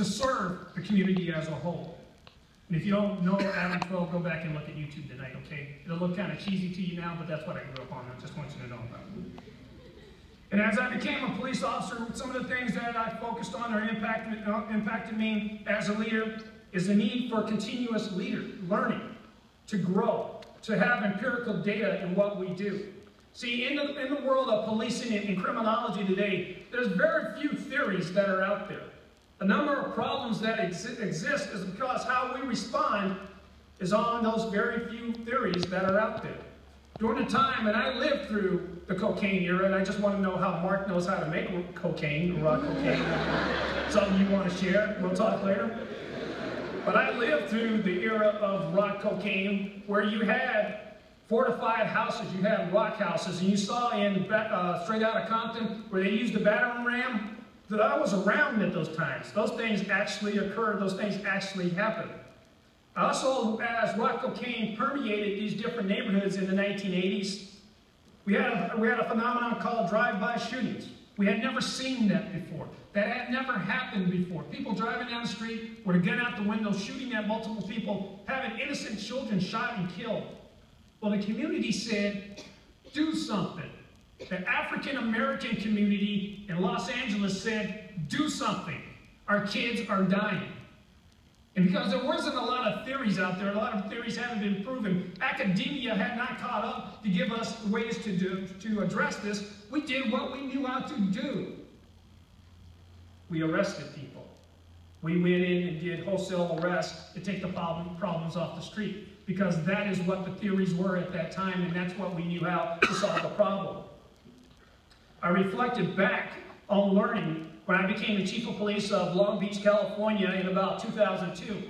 to serve the community as a whole. And if you don't know Adam 12, go back and look at YouTube tonight, okay? It'll look kind of cheesy to you now, but that's what I grew up on. I just want you to know about it. And as I became a police officer, some of the things that I focused on or impacted me as a leader is the need for continuous learning, to grow, to have empirical data in what we do. See, in the world of policing and criminology today, there's very few theories that are out there. The number of problems that exist is because how we respond is on those very few theories that are out there. During the time, and I lived through the cocaine era, and I just want to know how Mark knows how to make cocaine, raw cocaine. Something you want to share, we'll talk later. But I lived through the era of rock cocaine, where you had fortified houses, you had rock houses, and you saw in Straight Outta Compton where they used the battering ram, that I was around at those times. Those things actually occurred, those things actually happened. Also, as rock cocaine permeated these different neighborhoods in the 1980s, we had a phenomenon called drive-by shootings. We had never seen that before. That had never happened before. People driving down the street with a gun out the window, shooting at multiple people, having innocent children shot and killed. Well, the community said, do something. The African-American community in Los Angeles said, do something. Our kids are dying. And because there wasn't a lot of theories out there, a lot of theories haven't been proven, academia had not caught up to give us ways to address this, we did what we knew how to do. We arrested people. We went in and did wholesale arrests to take the problems off the street, because that is what the theories were at that time, and that's what we knew how to solve the problem. I reflected back on learning when I became the chief of police of Long Beach, California in about 2002.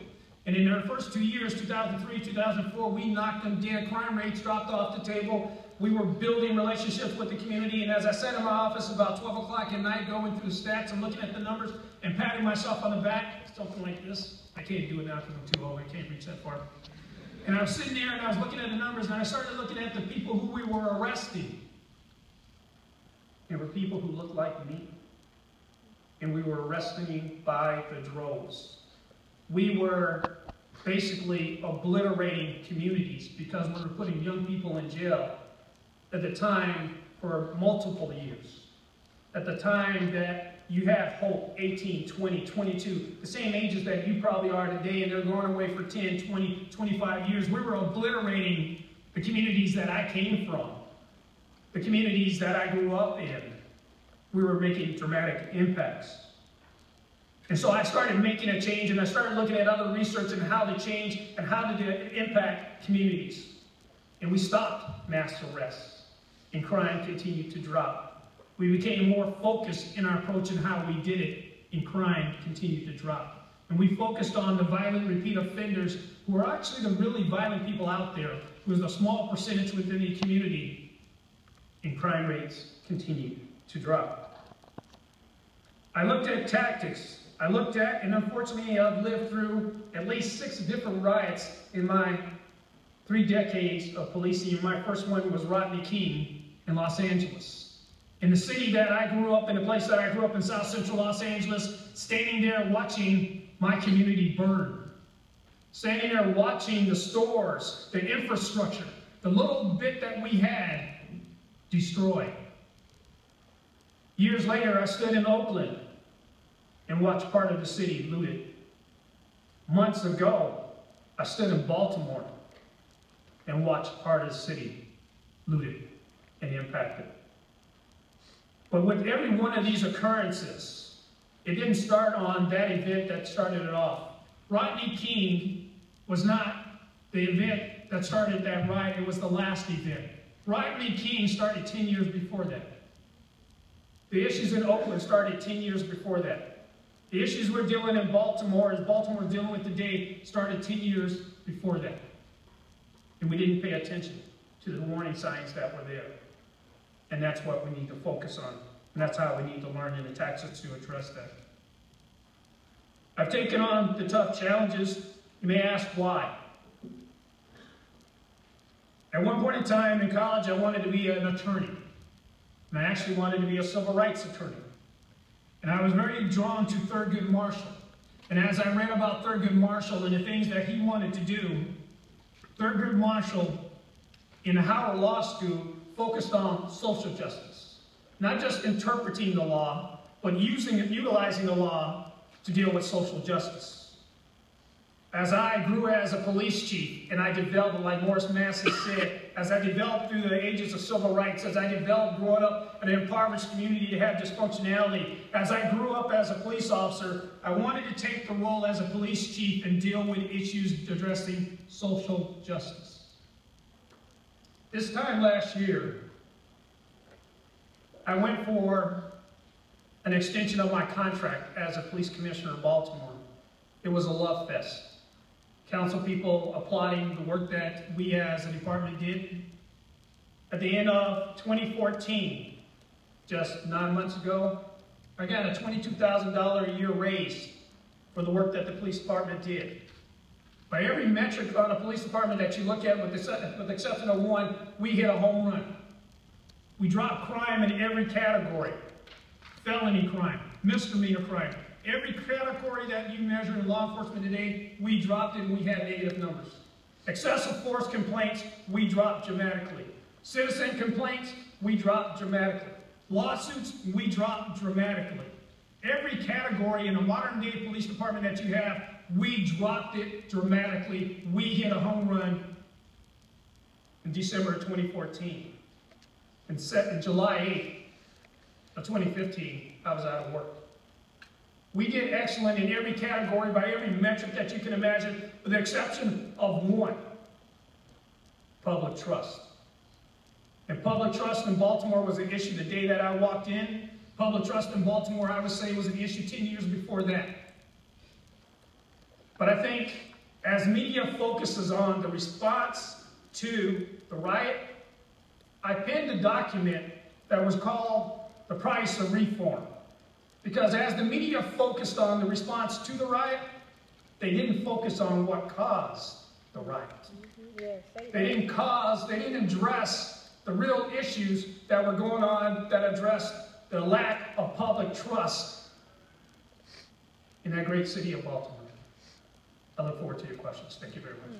And in our first 2 years, 2003, 2004, we knocked them dead. Crime rates dropped off the table. We were building relationships with the community. And as I sat in my office about 12 o'clock at night, going through the stats and looking at the numbers and patting myself on the back, something like this. I can't do it now because I'm too old. I can't reach that far. And I was sitting there and I was looking at the numbers, and I started looking at the people who we were arresting. There were people who looked like me. And we were arresting by the droves. We were basically obliterating communities because we were putting young people in jail at the time for multiple years. At the time that you had hope, 18, 20, 22, the same ages that you probably are today, and they're going away for 10, 20, 25 years. We were obliterating the communities that I came from, the communities that I grew up in. We were making dramatic impacts. And so I started making a change, and I started looking at other research and how to change and how to impact communities. And we stopped mass arrests, and crime continued to drop. We became more focused in our approach and how we did it, and crime continued to drop. And we focused on the violent repeat offenders, who are actually the really violent people out there, who is a small percentage within the community, and crime rates continued to drop. I looked at tactics. I looked at, and unfortunately I've lived through at least 6 different riots in my 3 decades of policing. My first one was Rodney King in Los Angeles. In the city that I grew up in, the place that I grew up in, South Central Los Angeles, standing there watching my community burn. Standing there watching the stores, the infrastructure, the little bit that we had destroyed. Years later, I stood in Oakland and watched part of the city looted. Months ago, I stood in Baltimore and watched part of the city looted and impacted. But with every one of these occurrences, it didn't start on that event that started it off. Rodney King was not the event that started that riot, it was the last event. Rodney King started 10 years before that. The issues in Oakland started 10 years before that. The issues we're dealing in Baltimore, as Baltimore is dealing with today, started 10 years before that. And we didn't pay attention to the warning signs that were there. And that's what we need to focus on. And that's how we need to learn in the tactics to address that. I've taken on the tough challenges. You may ask why. At one point in time in college, I wanted to be an attorney. And I actually wanted to be a civil rights attorney. And I was very drawn to Thurgood Marshall. And as I read about Thurgood Marshall and the things that he wanted to do, Thurgood Marshall in the Howard Law School focused on social justice. Not just interpreting the law, but utilizing the law to deal with social justice. As I grew as a police chief, and I developed, like Morris Massey said, as I developed through the ages of civil rights, as I developed growing up in an impoverished community to have dysfunctionality, as I grew up as a police officer, I wanted to take the role as a police chief and deal with issues addressing social justice. This time last year, I went for an extension of my contract as a police commissioner of Baltimore. It was a love fest. Council people applauding the work that we as a department did. At the end of 2014, just 9 months ago, I got a $22,000 a year raise for the work that the police department did. By every metric on a police department that you look at, with the exception of one, we hit a home run. We dropped crime in every category. Felony crime, misdemeanor crime. Every category that you measure in law enforcement today, we dropped it and we had negative numbers. Excessive force complaints, we dropped dramatically. Citizen complaints, we dropped dramatically. Lawsuits, we dropped dramatically. Every category in a modern day police department that you have, we dropped it dramatically. We hit a home run in December of 2014. And in July 8th of 2015, I was out of work. We did excellent in every category by every metric that you can imagine, with the exception of one: public trust. And public trust in Baltimore was an issue the day that I walked in. Public trust in Baltimore, I would say, was an issue 10 years before that. But I think as media focuses on the response to the riot, I penned a document that was called The Price of Reform. Because as the media focused on the response to the riot, they didn't focus on what caused the riot. They didn't address the real issues that were going on that addressed the lack of public trust in that great city of Baltimore. I look forward to your questions. Thank you very much.